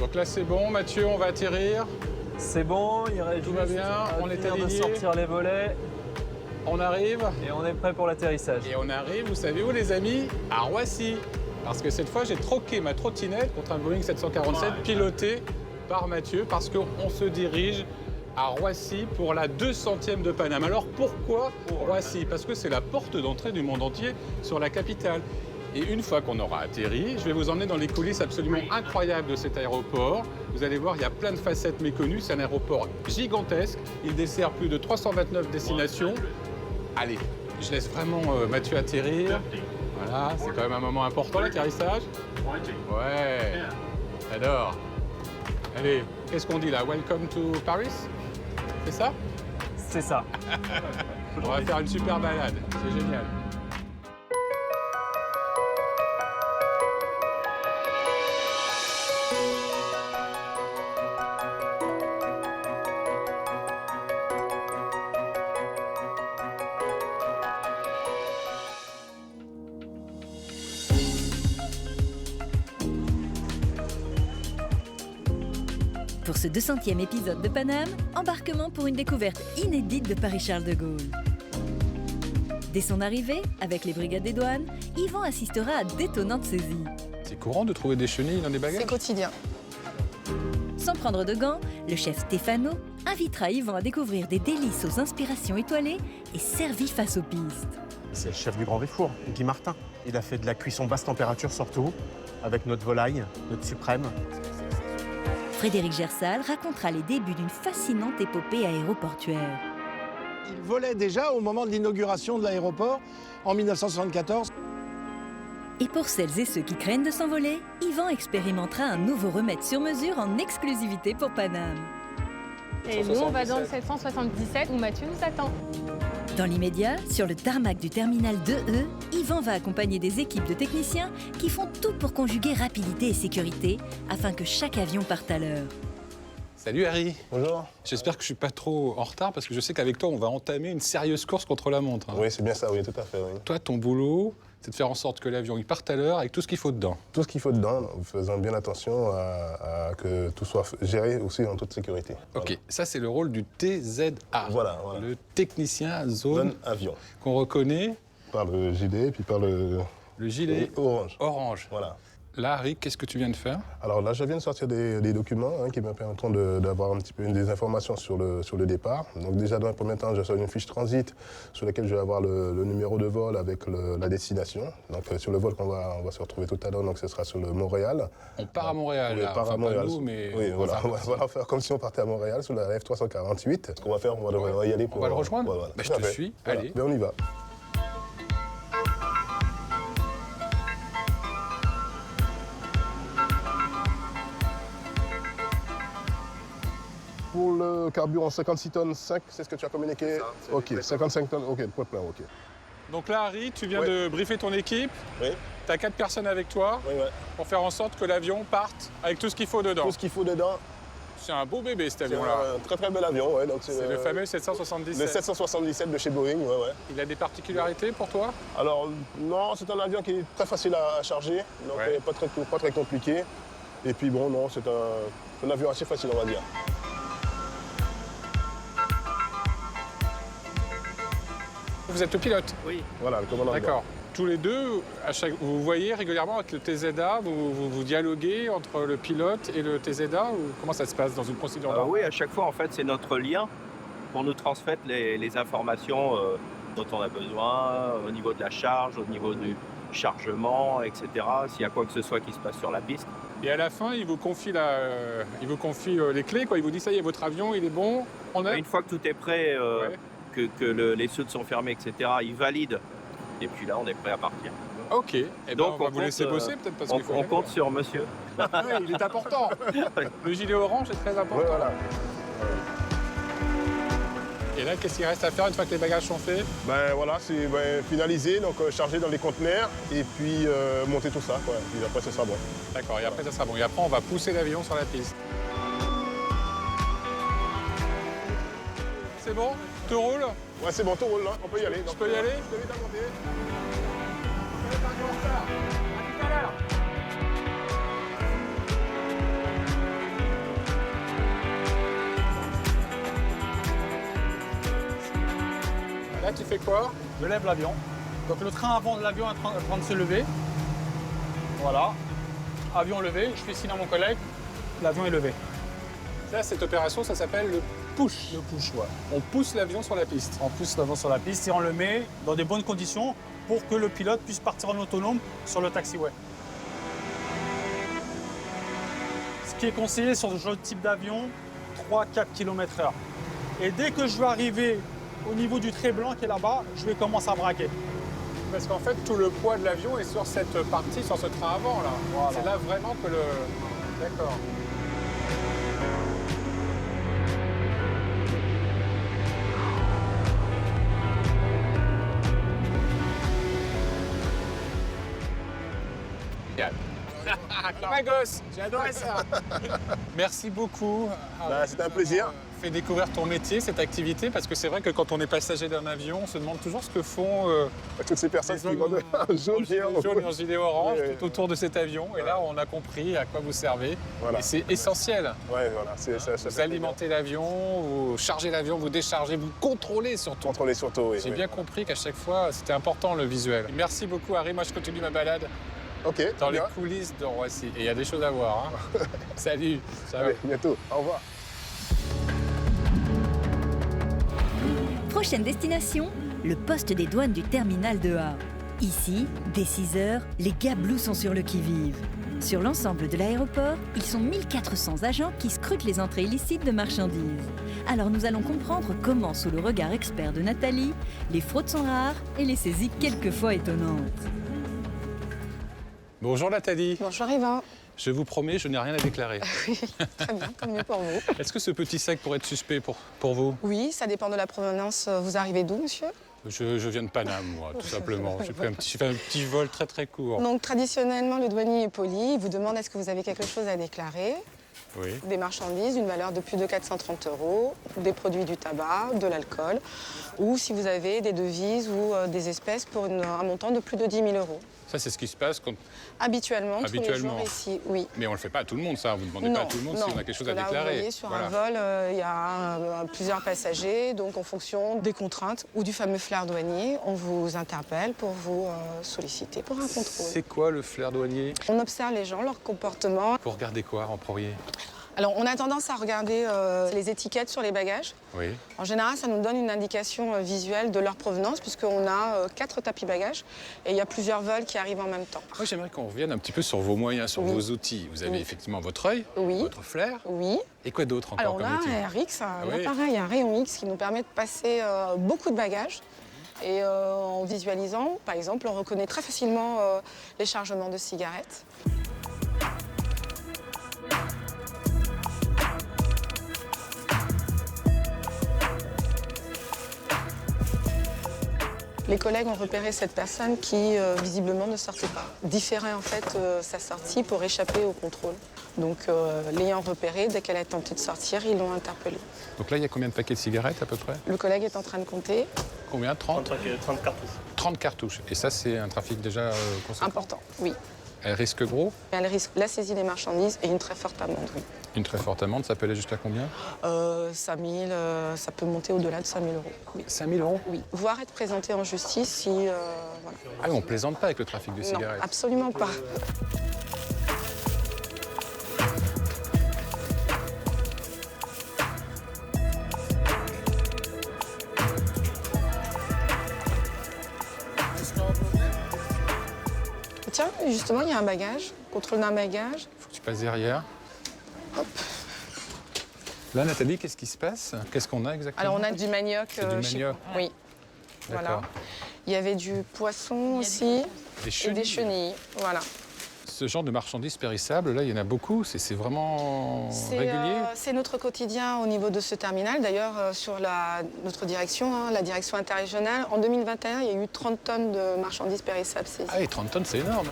Donc là, c'est bon. Mathieu, on va atterrir. C'est bon, il reste Tout va bien, on est de aligné. sortir les volets On arrive. et on est prêt pour l'atterrissage. Et on arrive, vous savez où, les amis? À Roissy. Parce que cette fois, j'ai troqué ma trottinette contre un Boeing 747 piloté par Mathieu parce qu'on se dirige à Roissy pour la 200e de Paname. Alors pourquoi Roissy? Parce que c'est la porte d'entrée du monde entier sur la capitale. Et une fois qu'on aura atterri, je vais vous emmener dans les coulisses absolument incroyables de cet aéroport. Vous allez voir, il y a plein de facettes méconnues. C'est un aéroport gigantesque. Il dessert plus de 329 destinations. Allez, je laisse vraiment Mathieu atterrir. Voilà, c'est quand même un moment important, l'atterrissage. Ouais, j'adore. Allez, qu'est-ce qu'on dit là? Welcome to Paris? C'est ça? C'est ça. On va faire une super balade, c'est génial. Pour ce 200e épisode de Paname, embarquement pour une découverte inédite de Paris-Charles de Gaulle. Dès son arrivée, avec les brigades des douanes, Yvan assistera à d'étonnantes saisies. C'est courant de trouver des chenilles dans des bagages? C'est quotidien. Sans prendre de gants, le chef Stéphano invitera Yvan à découvrir des délices aux inspirations étoilées et servis face aux pistes. C'est le chef du Grand Véfour, Guy Martin. Il a fait de la cuisson basse température surtout, avec notre volaille, notre suprême. Frédéric Gersal racontera les débuts d'une fascinante épopée aéroportuaire. Il volait déjà au moment de l'inauguration de l'aéroport en 1974. Et pour celles et ceux qui craignent de s'envoler, Yvan expérimentera un nouveau remède sur mesure en exclusivité pour Paname. Et nous, on va dans le 777 où Mathieu nous attend. Dans l'immédiat, sur le tarmac du terminal 2E, Yvan va accompagner des équipes de techniciens qui font tout pour conjuguer rapidité et sécurité afin que chaque avion parte à l'heure. Salut Harry. Bonjour. J'espère que je suis pas trop en retard parce que je sais qu'avec toi, on va entamer une sérieuse course contre la montre. Hein. Oui, c'est bien ça, oui, tout à fait. Oui. Toi, ton boulot, c'est de faire en sorte que l'avion il parte à l'heure avec tout ce qu'il faut dedans. Tout ce qu'il faut dedans, en faisant bien attention à que tout soit géré aussi en toute sécurité. Ok, ça c'est le rôle du TZA. Voilà. Le technicien zone Zone avion. qu'on reconnaît, Par le JD, puis par le gilet orange. orange. Voilà. Là, Harry, qu'est-ce que tu viens de faire? Alors là, je viens de sortir des documents qui me permettront d'avoir un petit peu des informations sur le départ. Donc déjà, dans un premier temps, je sors une fiche transit sur laquelle je vais avoir le numéro de vol avec la destination. Donc sur le vol qu'on va se retrouver tout à l'heure, donc ce sera sur le Montréal. On part à Montréal, Oui, là. on part Enfin, à Montréal. pas nous, mais Oui, voilà. va On va faire comme si on partait à Montréal sur la F348. Ce qu'on va faire, on va y aller pour... On va le rejoindre? Voilà. Bah, je Tout à te fait. suis. Voilà. Allez. Mais on y va. Pour le carburant 56 tonnes 5, c'est ce que tu as communiqué? Ok, 55 tonnes, ok, le point plein, ok. Donc là, Harry, tu viens Oui. de briefer ton équipe. Oui, Tu as 4 personnes avec toi oui. pour faire en sorte que l'avion parte avec tout ce qu'il faut dedans. Tout ce qu'il faut dedans, C'est un beau bébé, cet c'est avion-là. un très très bel avion. Ouais, donc C'est le fameux le 777. 777 de chez Boeing, ouais. Il a des particularités pour toi? Alors, non, c'est un avion qui est très facile à charger, donc Ouais. pas très compliqué. Et puis bon, non, c'est un avion assez facile, on va dire. Vous êtes le pilote? Oui. Voilà, le commandant de bord. D'accord. Tous les deux, vous voyez régulièrement avec le TZA, vous dialoguez entre le pilote et le TZA ou comment ça se passe dans une procédure normale? Oui, à chaque fois, en fait, c'est notre lien pour nous transmettre les informations dont on a besoin au niveau de la charge, au niveau du chargement, etc. S'il y a quoi que ce soit qui se passe sur la piste. Et à la fin, il vous confie, les clés, quoi. Il vous dit, ça y est, votre avion, il est bon, on a... Une fois que tout est prêt, Ouais. que les soutes sont fermées, etc., ils valident. Et puis là, on est prêt à partir. Ok. Et Donc, on va on vous laisser compte, bosser peut-être parce On, qu'il faut... on compte sur monsieur. Ouais, il est important. Le gilet orange est très important. Ouais, voilà. Et là, qu'est-ce qu'il reste à faire une fois que les bagages sont faits? Ben voilà, c'est finalisé, donc chargé dans les conteneurs et puis monter tout ça, quoi. Puis après, ce sera bon. D'accord, et après ça sera bon. Et après, on va pousser l'avion sur la piste. C'est bon? Tu roules? Ouais, c'est bon, tout roule là, on peut y aller. Je peux y aller? Je t'invite à monter. Là, tu fais quoi? Je lève l'avion. Donc le train avant de l'avion est en train de se lever. Voilà. Avion levé, je fais signe à mon collègue, l'avion est levé. Là, cette opération, ça s'appelle le push. Le push, ouais. On pousse l'avion sur la piste. On pousse l'avion sur la piste et on le met dans des bonnes conditions pour que le pilote puisse partir en autonome sur le taxiway. Ce qui est conseillé sur ce type d'avion, 3-4 km/h. Et dès que je vais arriver au niveau du trait blanc qui est là-bas, je vais commencer à braquer. Parce qu'en fait, tout le poids de l'avion est sur cette partie, sur ce train avant, là. Voilà. C'est là vraiment que le... D'accord. Comme un gosse, j'ai adoré ça. Merci beaucoup. C'était un plaisir. Fait découvrir ton métier, cette activité, parce que c'est vrai que quand on est passager d'un avion, on se demande toujours ce que font Toutes ces personnes les qui vont hommes en jaune et en jaune et en gilet orange Oui, oui. tout autour de cet avion. Et là, on a compris à quoi vous servez. Voilà. Et c'est essentiel. Ouais, voilà, ça Vous fait plaisir. alimentez l'avion, vous chargez l'avion, vous déchargez, vous contrôlez surtout. Contrôler surtout, oui. J'ai oui. bien compris qu'à chaque fois, c'était important le visuel. Merci beaucoup, Harry. Moi, je continue ma balade Ok, dans très les bien. coulisses de Roissy. Et il y a des choses à voir. Hein. Salut. Ciao. Allez, bientôt. Au revoir. Prochaine destination, le poste des douanes du terminal de A. Ici, dès 6 heures, les gars Blue sont sur le qui-vive. Sur l'ensemble de l'aéroport, ils sont 1400 agents qui scrutent les entrées illicites de marchandises. Alors nous allons comprendre comment, sous le regard expert de Nathalie, les fraudes sont rares et les saisies quelquefois étonnantes. Bonjour Nathalie. Bonjour Yvan. Je vous promets, je n'ai rien à déclarer. Oui, très bien, tant mieux pour vous. Est-ce que ce petit sac pourrait être suspect pour vous? Oui, ça dépend de la provenance. Vous arrivez d'où, monsieur? Je viens de Paname, moi, tout simplement. J'ai fait un petit vol très très court. Donc, traditionnellement, le douanier est poli. Il vous demande est-ce que vous avez quelque chose à déclarer. Oui. Des marchandises d'une valeur de plus de 430 €, des produits du tabac, de l'alcool, ou si vous avez des devises ou des espèces pour un montant de plus de 10 000 €. Ça, c'est ce qui se passe quand... Habituellement, tous les Habituellement. jours ici, oui. Mais on ne le fait pas à tout le monde, ça. Vous ne demandez pas à tout le monde si on a quelque chose à Là, déclarer. Vous voyez, sur Voilà. un vol, il y a plusieurs passagers. Donc, en fonction des contraintes ou du fameux flair douanier, on vous interpelle pour vous solliciter pour un contrôle. C'est quoi le flair douanier? On observe les gens, leur comportement. Vous regardez quoi en premier? Alors, on a tendance à regarder les étiquettes sur les bagages. Oui. En général, ça nous donne une indication visuelle de leur provenance, puisqu'on a 4 tapis bagages et il y a plusieurs vols qui arrivent en même temps. Moi, j'aimerais qu'on revienne un petit peu sur vos moyens, sur Oui. vos outils. Vous avez Oui. effectivement votre œil, Oui. votre flair. Oui. Et quoi d'autre encore Alors, on comme a outil? un RX, un Oui. appareil, un rayon X qui nous permet de passer beaucoup de bagages. Et en visualisant, par exemple, on reconnaît très facilement les chargements de cigarettes. Les collègues ont repéré cette personne qui, visiblement, ne sortait pas. Différait en fait sa sortie pour échapper au contrôle. Donc, l'ayant repérée, dès qu'elle a tenté de sortir, ils l'ont interpellée. Donc là, il y a combien de paquets de cigarettes à peu près? Le collègue est en train de compter. Combien? 30? 30 cartouches. 30 cartouches. Et ça, c'est un trafic déjà conséquent. Important, oui. Elle risque gros? Elle risque la saisie des marchandises et une très forte amende, oui. Une très forte amende, ça peut aller jusqu'à combien? 5 000, ça peut monter au-delà de 5 000 €. Oui. 5 000 €? Oui. Voire être présenté en justice si... voilà. Ah oui, on plaisante pas avec le trafic de Non, cigarettes. absolument pas. Tiens, justement, il y a un bagage. Contrôle d'un bagage. Faut que tu passes derrière. Là, Nathalie, qu'est-ce qui se passe? Qu'est-ce qu'on a exactement? Alors, on a du manioc. C'est du chez- manioc. Oui. Voilà. D'accord. Il y avait du poisson aussi Des et des chenilles. Voilà. Ce genre de marchandises périssables, là, il y en a beaucoup. C'est vraiment régulier. C'est notre quotidien au niveau de ce terminal. D'ailleurs, sur notre direction, la direction interrégionale, en 2021, il y a eu 30 tonnes de marchandises périssables saisies. Ah, et 30 tonnes, c'est énorme.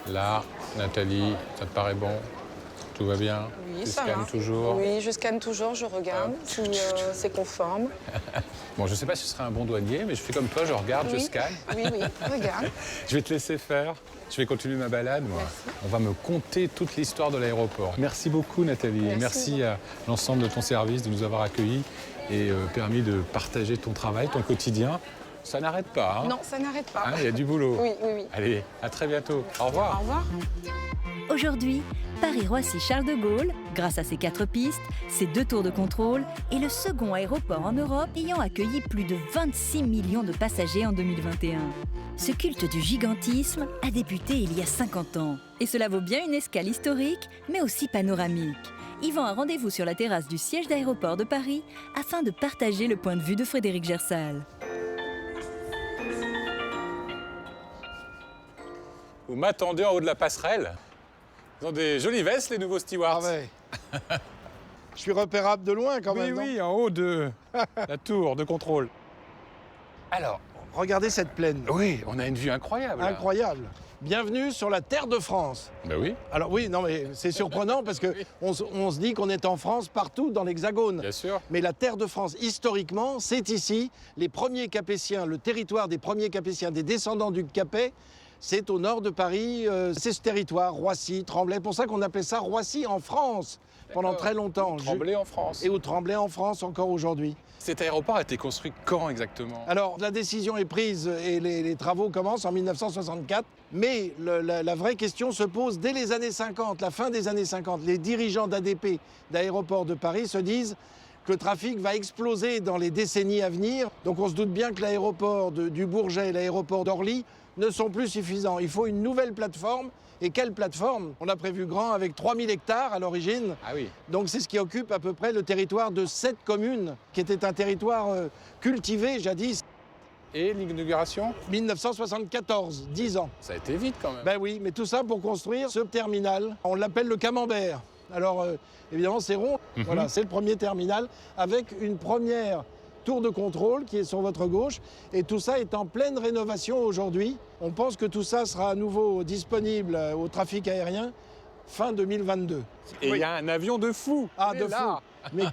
Là, Nathalie, ça te paraît bon? Tout va bien? Oui, Tu ça scannes va. toujours? Oui, je scanne toujours, je regarde si c'est conforme. Bon, je ne sais pas si ce serait un bon douanier, mais je fais comme toi, je regarde, je Oui. scanne. Oui, regarde. Je vais te laisser faire. Je vais continuer ma balade, moi. Merci. On va me conter toute l'histoire de l'aéroport. Merci beaucoup, Nathalie. Et merci à l'ensemble de ton service de nous avoir accueillis et permis de partager ton travail, ton quotidien. Ça n'arrête pas, hein? Non, ça n'arrête pas. Hein, il y a du boulot. Oui, oui, oui. Allez, à très bientôt. Au revoir. Au revoir. Aujourd'hui, Paris-Roissy-Charles de Gaulle, grâce à ses 4 pistes, ses 2 tours de contrôle, est le second aéroport en Europe ayant accueilli plus de 26 millions de passagers en 2021. Ce culte du gigantisme a débuté il y a 50 ans. Et cela vaut bien une escale historique, mais aussi panoramique. Yvan a rendez-vous sur la terrasse du siège d'aéroport de Paris afin de partager le point de vue de Frédéric Gersal. Vous m'attendez en haut de la passerelle. Ils ont des jolies vestes, les nouveaux stewards. Ah ouais. Je suis repérable de loin quand Oui, même. non oui, en haut de la tour de contrôle. Alors, Regardez cette plaine. oui, on a une vue incroyable. là. Incroyable. Bienvenue sur la terre de France. Ben oui, Alors oui, non mais c'est surprenant parce que on se dit qu'on est en France partout dans l'Hexagone. bien sûr. Mais la terre de France, historiquement, c'est ici. Les premiers Capétiens, le territoire des premiers Capétiens, des descendants du Capet, c'est au nord de Paris. C'est ce territoire, Roissy, Tremblay. Pour ça qu'on appelait ça Roissy en France pendant D'accord. très longtemps. Tremblay en France. Et au Tremblay en France encore aujourd'hui. Cet aéroport a été construit quand exactement? Alors, la décision est prise et les travaux commencent en 1964. Mais la vraie question se pose dès les années 50, la fin des années 50. Les dirigeants d'ADP, d'Aéroports de Paris, se disent que le trafic va exploser dans les décennies à venir. Donc on se doute bien que l'aéroport du Bourget et l'aéroport d'Orly ne sont plus suffisants. Il faut une nouvelle plateforme. Et quelle plateforme? On a prévu grand avec 3000 hectares à l'origine. Ah oui. Donc c'est ce qui occupe à peu près le territoire de 7 communes, qui était un territoire cultivé jadis. Et l'inauguration? 1974, 10 ans. Ça a été vite quand même. Ben oui, mais tout ça pour construire ce terminal. On l'appelle le camembert. Alors évidemment c'est rond, voilà, c'est le premier terminal avec une première tour de contrôle qui est sur votre gauche. Et tout ça est en pleine rénovation aujourd'hui. On pense que tout ça sera à nouveau disponible au trafic aérien fin 2022. Et il Oui. y a un avion de fou. Ah, Il est de là. fou. Mais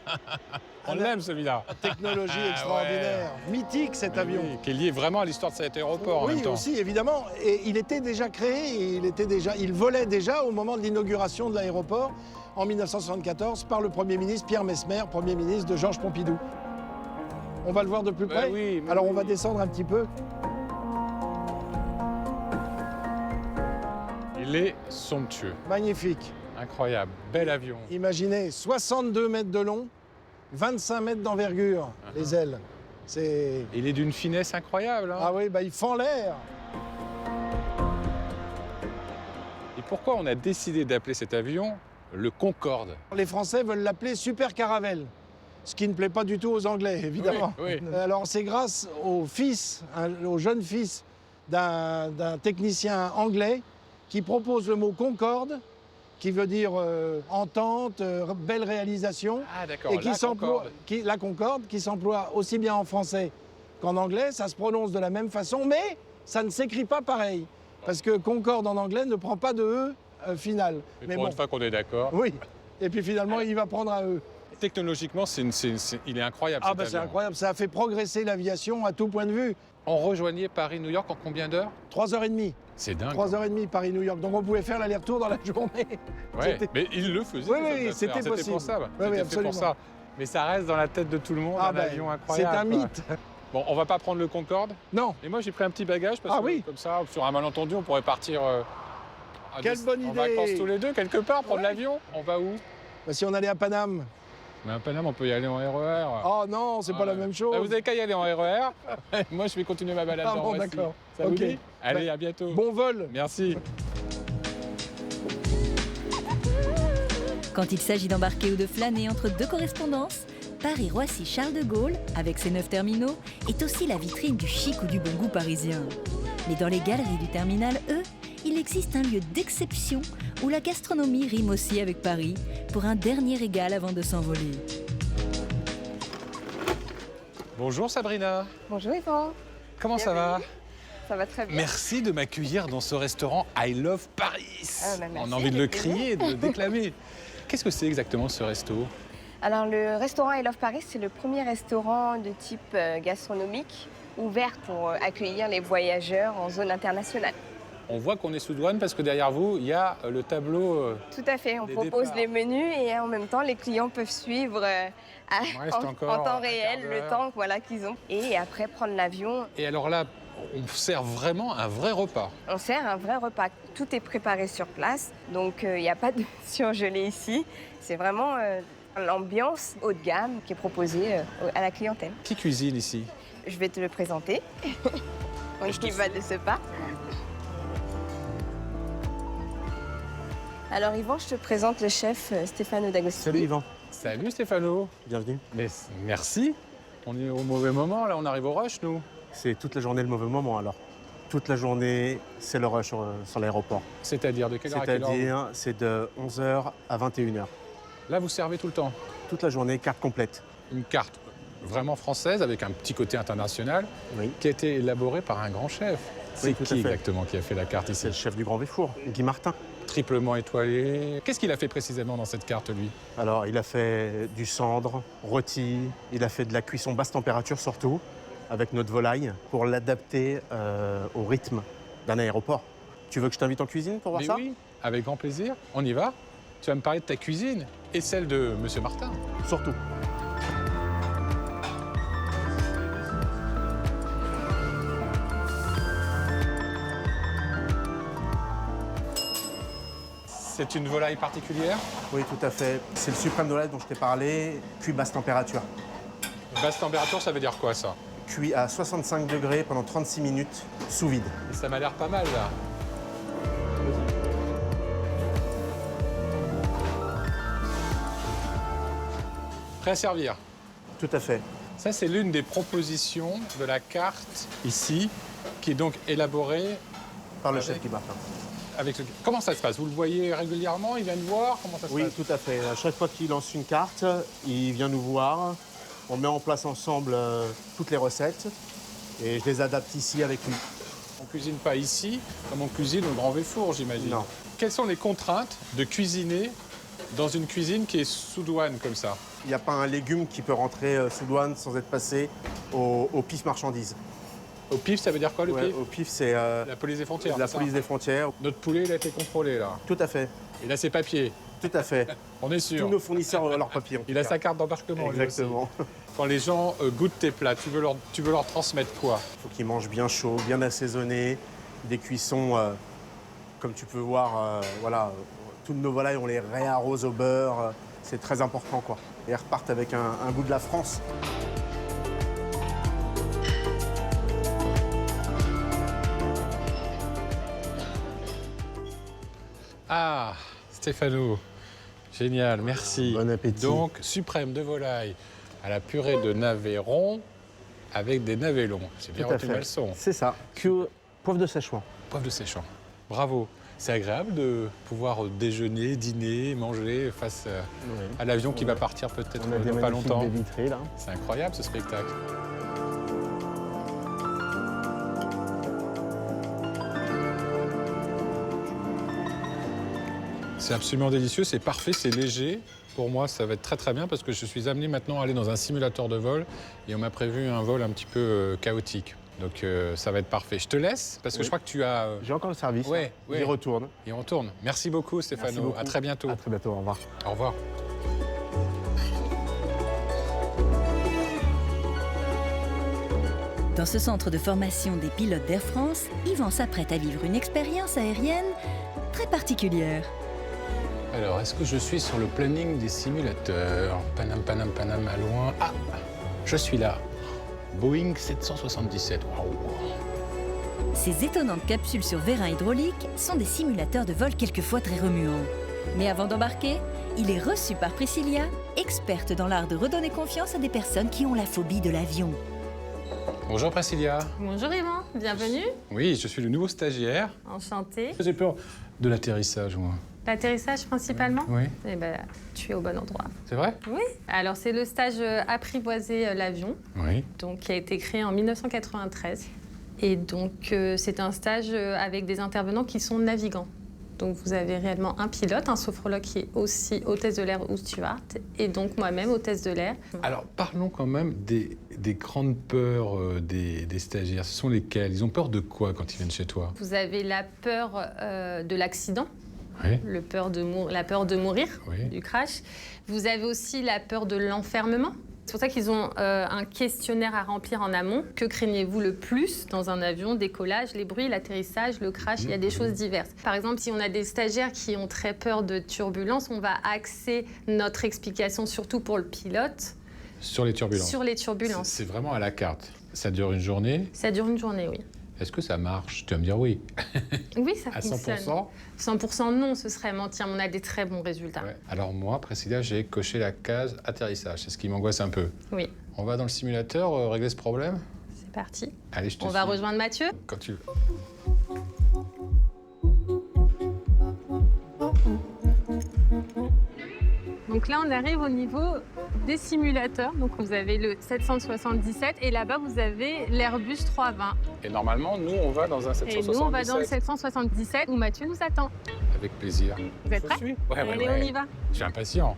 On l'aime celui-là. technologie extraordinaire, mythique cet avion. Oui, qui est lié vraiment à l'histoire de cet aéroport en Oui, même temps. aussi, évidemment. Et il était déjà créé, il volait déjà au moment de l'inauguration de l'aéroport en 1974 par le Premier ministre Pierre Messmer, Premier ministre de Georges Pompidou. On va le voir de plus Ben près. oui, mais Alors oui, on va oui. descendre un petit peu. Il est somptueux, Magnifique. incroyable, bel avion. Imaginez, 62 mètres de long, 25 mètres d'envergure, les ailes. C'est... Il est d'une finesse incroyable. Hein. Ah oui, bah il fend l'air. Et pourquoi on a décidé d'appeler cet avion le Concorde? Les Français veulent l'appeler Super Caravelle, ce qui ne plaît pas du tout aux Anglais, évidemment. Oui, oui. Alors c'est grâce au fils, au jeune fils d'un technicien anglais qui propose le mot Concorde, qui veut dire entente, belle réalisation, Ah d'accord, et qui la s'emploie, Concorde. la Concorde, qui s'emploie aussi bien en français qu'en anglais. Ça se prononce de la même façon, mais ça ne s'écrit pas pareil, parce que Concorde en anglais ne prend pas de E final. Mais Mais pour bon, une fois qu'on est d'accord. oui. Et puis finalement, il va prendre un E. Technologiquement, il est incroyable Ah cet bah c'est avion. incroyable, ça a fait progresser l'aviation à tout point de vue. On rejoignait Paris-New York en combien d'heures? 3h30, C'est dingue. 3h30 Paris-New York. Donc on pouvait faire l'aller-retour dans la journée. Ouais, C'était- mais il le faisait. Oui, ces oui, hommes d'affaires. c'était possible. pour ça. Oui, C'était fait absolument. pour ça. Mais ça reste dans la tête de tout le monde, Ah un ben, avion c'est incroyable. un quoi. mythe. Bon, on va pas prendre le Concorde. Non, Et moi, j'ai pris un petit bagage parce Ah que oui. comme ça, sur un malentendu, on pourrait partir Quelle bonne en idée. vacances tous les deux, quelque part, prendre Ouais. l'avion. On va où? bah, si on allait à Paname. Mais à Paname, on peut y aller en RER. Oh non, c'est pas la même chose. Bah, vous avez qu'à y aller en RER. Moi, je vais continuer ma balade Ah dans bon, Roissy. d'accord. Ça vous Ok. dit? Allez, Bah, à bientôt. Bon vol. Merci. Quand il s'agit d'embarquer ou de flâner entre 2 correspondances, Paris-Roissy-Charles de Gaulle, avec ses 9 terminaux, est aussi la vitrine du chic ou du bon goût parisien. Mais dans les galeries du terminal E, il existe un lieu d'exception où la gastronomie rime aussi avec Paris pour un dernier régal avant de s'envoler. Bonjour Sabrina. Bonjour Yvan, Comment ça va? ça va très bien. Merci de m'accueillir dans ce restaurant I Love Paris. Ah, bah, merci, On a envie de le avec plaisir. crier, de le déclamer. Qu'est-ce que c'est exactement ce resto? Alors, le restaurant I Love Paris, c'est le premier restaurant de type gastronomique ouvert pour accueillir les voyageurs en zone internationale. On voit qu'on est sous douane parce que derrière vous, il y a le tableau. Tout à fait, on Les propose départs. les menus et en même temps, les clients peuvent suivre en temps réel le temps qu'ils ont. Et après, prendre l'avion. Et alors là, on sert vraiment un vrai repas. On sert un vrai repas. Tout est préparé sur place, donc il n'y a pas de surgelé ici. C'est vraiment l'ambiance haut de gamme qui est proposée à la clientèle. Qui cuisine ici? Je vais te le présenter. On y va de ce pas. Alors Yvan, je te présente le chef Stefano D'Agostini. Salut Yvan. Salut Stéphano. Bienvenue. Mais merci. On est au mauvais moment, là, on arrive au rush, nous. C'est toute la journée le mauvais moment alors. Toute la journée, c'est le rush sur l'aéroport. C'est-à-dire de quelle heure à quelle heure? C'est-à-dire, c'est de 11h à 21h. Là, vous servez tout le temps? Toute la journée, carte complète. Une carte vraiment française avec un petit côté international Oui. qui a été élaborée par un grand chef. C'est tout à qui fait. exactement qui a fait la carte C'est le ici? chef du Grand Véfour, Guy Martin. Triplement étoilé. Qu'est-ce qu'il a fait précisément dans cette carte, lui? Alors, il a fait du cendre, rôti, il a fait de la cuisson basse température surtout, avec notre volaille, pour l'adapter au rythme d'un aéroport. Tu veux que je t'invite en cuisine pour voir Mais ça? oui, avec grand plaisir. On y va. Tu vas me parler de ta cuisine et celle de Monsieur Martin. Surtout. C'est une volaille particulière. Oui, tout à fait. C'est le suprême de volaille dont je t'ai parlé, cuit basse température. Basse température, ça veut dire quoi, ça? Cuit à 65 degrés pendant 36 minutes, sous vide. Ça m'a l'air pas mal, là. Prêt à servir. Tout à fait. Ça, c'est l'une des propositions de la carte ici, qui est donc élaborée Par le Avec- chef Guy Martin. avec... Comment ça se passe? Vous le voyez régulièrement? Il vient de voir? Comment ça se Oui, passe? tout à fait. À chaque fois qu'il lance une carte, il vient nous voir. On met en place ensemble toutes les recettes et je les adapte ici avec lui. On cuisine pas ici, comme on cuisine au Grand Véfour, j'imagine. Non. Quelles sont les contraintes de cuisiner dans une cuisine qui est sous douane comme ça? Il n'y a pas un légume qui peut rentrer sous douane sans être passé au pif marchandise. Au pif, ça veut dire quoi, le Ouais, pif? au pif, c'est La police des frontières. la c'est ça police des frontières. Notre poulet, il a été contrôlé, là. Tout à fait. Il a ses papiers, Tout à fait. on est Tous sûr. nos fournisseurs ont leurs papiers. en tout Il a cas. sa carte d'embarquement, lui aussi. Exactement. Quand les gens goûtent tes plats, tu veux leur transmettre quoi? Il faut qu'ils mangent bien chaud, bien assaisonné, des cuissons, comme tu peux voir, voilà, toutes nos volailles, on les réarrose au beurre, c'est très important, quoi. Et elles repartent avec un goût de la France. Ah, Stéphano, génial, merci. Bon appétit. Donc, suprême de volaille à la purée de navets ronds avec des navets longs. J'ai bien Tout à retenu ma fait. leçon. C'est ça. Que poivre de Szechuan. Poivre de Séchant. Bravo. C'est agréable de pouvoir déjeuner, dîner, manger face à l'avion qui va partir peut-être dans pas longtemps. vitrées, là. C'est incroyable ce spectacle. C'est absolument délicieux, c'est parfait, c'est léger. Pour moi, ça va être très très bien parce que je suis amené maintenant à aller dans un simulateur de vol et on m'a prévu un vol un petit peu chaotique. Donc ça va être parfait. Je te laisse parce que je crois que tu as... J'ai encore le service. Ouais, là. ouais. J'y retourne. Et on tourne. Merci beaucoup Stéphano. Merci beaucoup. À très bientôt. À très bientôt, au revoir. Au revoir. Dans ce centre de formation des pilotes d'Air France, Yvan s'apprête à vivre une expérience aérienne très particulière. Alors, est-ce que je suis sur le planning des simulateurs? Paname, Paname, Paname, à loin. Ah, je suis là. Boeing 777. Waouh. Ces étonnantes capsules sur vérin hydraulique sont des simulateurs de vol quelquefois très remuants. Mais avant d'embarquer, il est reçu par Priscilla, experte dans l'art de redonner confiance à des personnes qui ont la phobie de l'avion. Bonjour Priscilla. Bonjour Yvan, bienvenue. Oui, je suis le nouveau stagiaire. Enchantée. J'ai peur de l'atterrissage, moi. L'atterrissage principalement? Oui. Eh ben, tu es au bon endroit. C'est vrai? Oui. Alors, c'est le stage apprivoiser l'avion, Oui. donc, qui a été créé en 1993. Et donc, c'est un stage avec des intervenants qui sont navigants. Donc vous avez réellement un pilote, un sophrologue qui est aussi hôtesse de l'air ou steward, et donc moi-même hôtesse de l'air. Alors parlons quand même des grandes peurs des stagiaires. Ce sont lesquelles? Ils ont peur de quoi quand ils viennent chez toi? Vous avez la peur de l'accident, Oui. la peur de mourir, Oui. du crash. Vous avez aussi la peur de l'enfermement. C'est pour ça qu'ils ont un questionnaire à remplir en amont. Que craignez-vous le plus dans un avion? Décollage, les bruits, l'atterrissage, le crash, il y a des choses diverses. Par exemple, si on a des stagiaires qui ont très peur de turbulences, on va axer notre explication surtout pour le pilote Sur les turbulences. sur les turbulences. C'est vraiment à la carte. Ça dure une journée. Ça dure une journée, oui. Est-ce que ça marche? Tu vas me dire oui. Oui, ça À fonctionne. 100%? 100% non, ce serait mentir, mais on a des très bons résultats. Ouais. Alors moi, Priscilla, j'ai coché la case atterrissage. C'est ce qui m'angoisse un peu. Oui, On va dans le simulateur régler ce problème? c'est parti. Allez, je te On va suis. rejoindre Mathieu. Quand tu veux. Donc là, on arrive au niveau des simulateurs. Donc vous avez le 777 et là-bas, vous avez l'Airbus 320. Et normalement, nous, on va dans un 777. Et nous, on va dans le 777 où Mathieu nous attend. Avec plaisir. Vous êtes Je prêts? suis. Ouais, Allez, on y va. Je suis impatient.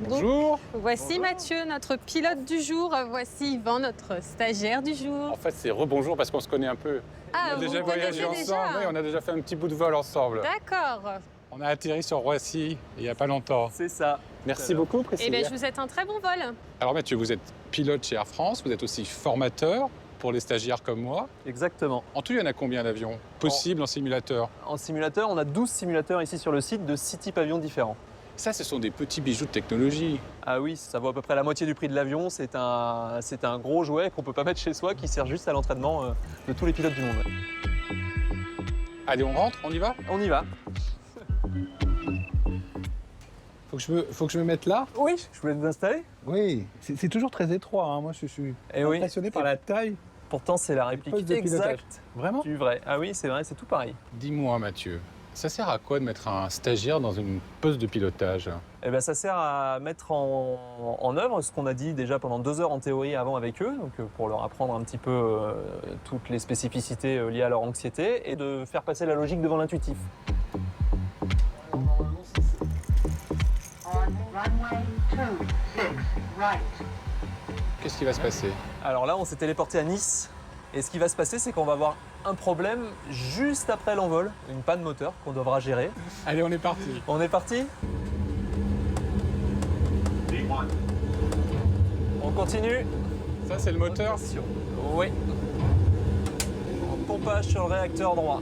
Bonjour. Voici Mathieu, notre pilote du jour. Voici Yvan, notre stagiaire du jour. En fait, c'est rebonjour parce qu'on se connaît un peu. Ah, on a vous déjà vous voyagé connaissez ensemble. déjà? Oui, on a déjà fait un petit bout de vol ensemble. D'accord. On a atterri sur Roissy il n'y a pas longtemps. C'est ça. Merci beaucoup, Eh Priscilla. bien, je vous souhaite un très bon vol. Alors Mathieu, vous êtes pilote chez Air France, vous êtes aussi formateur pour les stagiaires comme moi. Exactement. En tout, il y en a combien d'avions possibles en simulateur? En simulateur, on a 12 simulateurs ici sur le site de 6 types avions différents. Ça, ce sont des petits bijoux de technologie. Ah oui, ça vaut à peu près la moitié du prix de l'avion. C'est un gros jouet qu'on peut pas mettre chez soi qui sert juste à l'entraînement de tous les pilotes du monde. Allez, on rentre, on y va? On y va. Faut que je me mette là? Oui, je voulais vous installer. Oui, c'est toujours très étroit. Hein. Moi, je suis Eh oui. impressionné par la taille. Pourtant, c'est la réplique Poste de pilotage. exacte Vraiment? du vrai. Ah oui, c'est vrai, c'est tout pareil. Dis-moi, Mathieu, ça sert à quoi de mettre un stagiaire dans une poste de pilotage? Eh ben, ça sert à mettre en œuvre ce qu'on a dit déjà pendant 2 heures en théorie avant avec eux, donc pour leur apprendre un petit peu toutes les spécificités liées à leur anxiété et de faire passer la logique devant l'intuitif. Qu'est-ce qui va se passer? Alors là, on s'est téléporté à Nice. Et ce qui va se passer, c'est qu'on va avoir un problème juste après l'envol, une panne moteur qu'on devra gérer. Allez, on est parti. On est parti? On continue? Ça, c'est le moteur? Attention. Oui. Pompage sur le réacteur droit.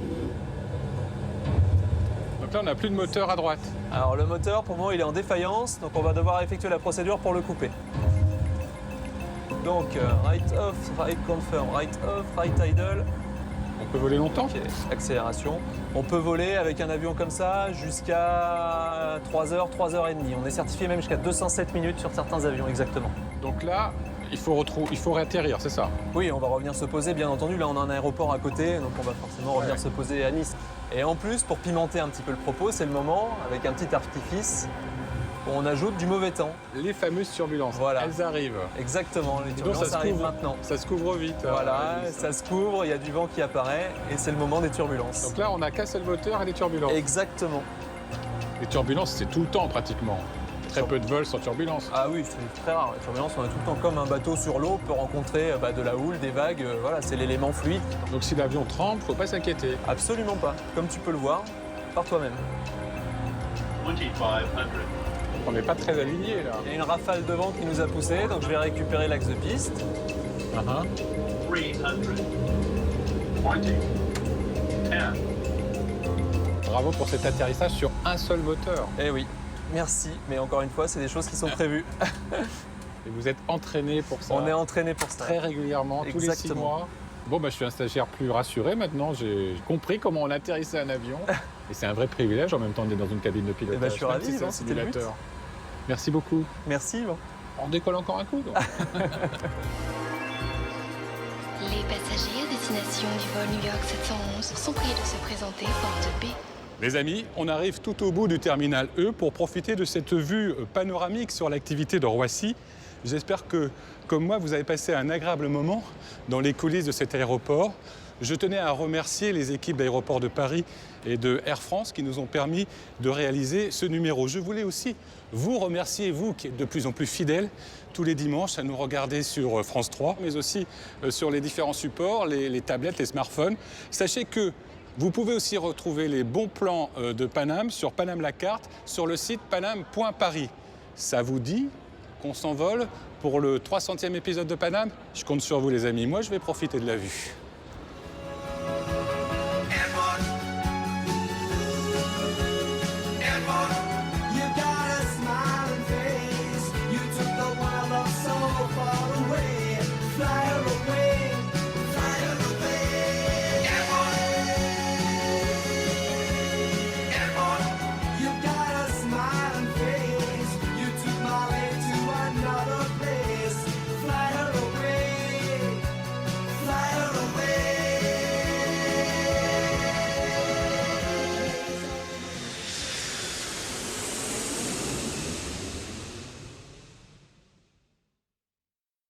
Donc là, on n'a plus de moteur à droite. Alors le moteur, pour le moment, il est en défaillance, donc on va devoir effectuer la procédure pour le couper. Donc, right off, right confirm, right off, right idle. On peut voler longtemps? Ok, accélération. On peut voler avec un avion comme ça jusqu'à 3 heures, 3 heures et demie. On est certifié même jusqu'à 207 minutes sur certains avions, exactement. Donc là, il faut réatterrir, c'est ça? Oui, on va revenir se poser, bien entendu. Là, on a un aéroport à côté, donc on va forcément revenir se poser à Nice. Et en plus, pour pimenter un petit peu le propos, c'est le moment, avec un petit artifice, où on ajoute du mauvais temps. Les fameuses turbulences, Voilà. elles arrivent. Exactement, les Donc turbulences ça se arrivent couvre maintenant. Ça se couvre vite. Voilà, ça se couvre, il y a du vent qui apparaît, et c'est le moment des turbulences. Donc là, on a cassé le moteur et les turbulences. Exactement. Les turbulences, c'est tout le temps pratiquement. Très peu de vols sans turbulence. Ah oui, c'est très rare. Les turbulences, on a tout le temps comme un bateau sur l'eau peut rencontrer de la houle, des vagues. Voilà, c'est l'élément fluide. Donc si l'avion tremble, faut pas s'inquiéter. Absolument pas. Comme tu peux le voir par toi-même. On n'est pas très alignés là. Il y a une rafale de vent qui nous a poussé, donc je vais récupérer l'axe de piste. Bravo pour cet atterrissage sur un seul moteur. Eh oui, merci. Mais encore une fois, c'est des choses qui sont prévues. Et vous êtes entraîné pour ça? On est entraîné pour ça. Très régulièrement, tous les 6 mois. Bon, je suis un stagiaire plus rassuré maintenant. J'ai compris comment on atterrissait un avion. Et c'est un vrai privilège en même temps d'être dans une cabine de pilotage. Je suis ravi, même si c'est un c'était le but. simulateur. Merci beaucoup. Merci, Yvan. On décolle encore un coup, donc. Les passagers à destination du vol New York 711 sont priés de se présenter porte B. Les amis, on arrive tout au bout du terminal E pour profiter de cette vue panoramique sur l'activité de Roissy. J'espère que, comme moi, vous avez passé un agréable moment dans les coulisses de cet aéroport. Je tenais à remercier les équipes d'Aéroports de Paris et de Air France qui nous ont permis de réaliser ce numéro. Je voulais aussi vous remercier, vous qui êtes de plus en plus fidèles tous les dimanches à nous regarder sur France 3, mais aussi sur les différents supports, les tablettes, les smartphones. Sachez que vous pouvez aussi retrouver les bons plans de Paname sur Paname la carte sur le site paname.paris. Ça vous dit qu'on s'envole pour le 300e épisode de Paname? Je compte sur vous les amis, moi je vais profiter de la vue.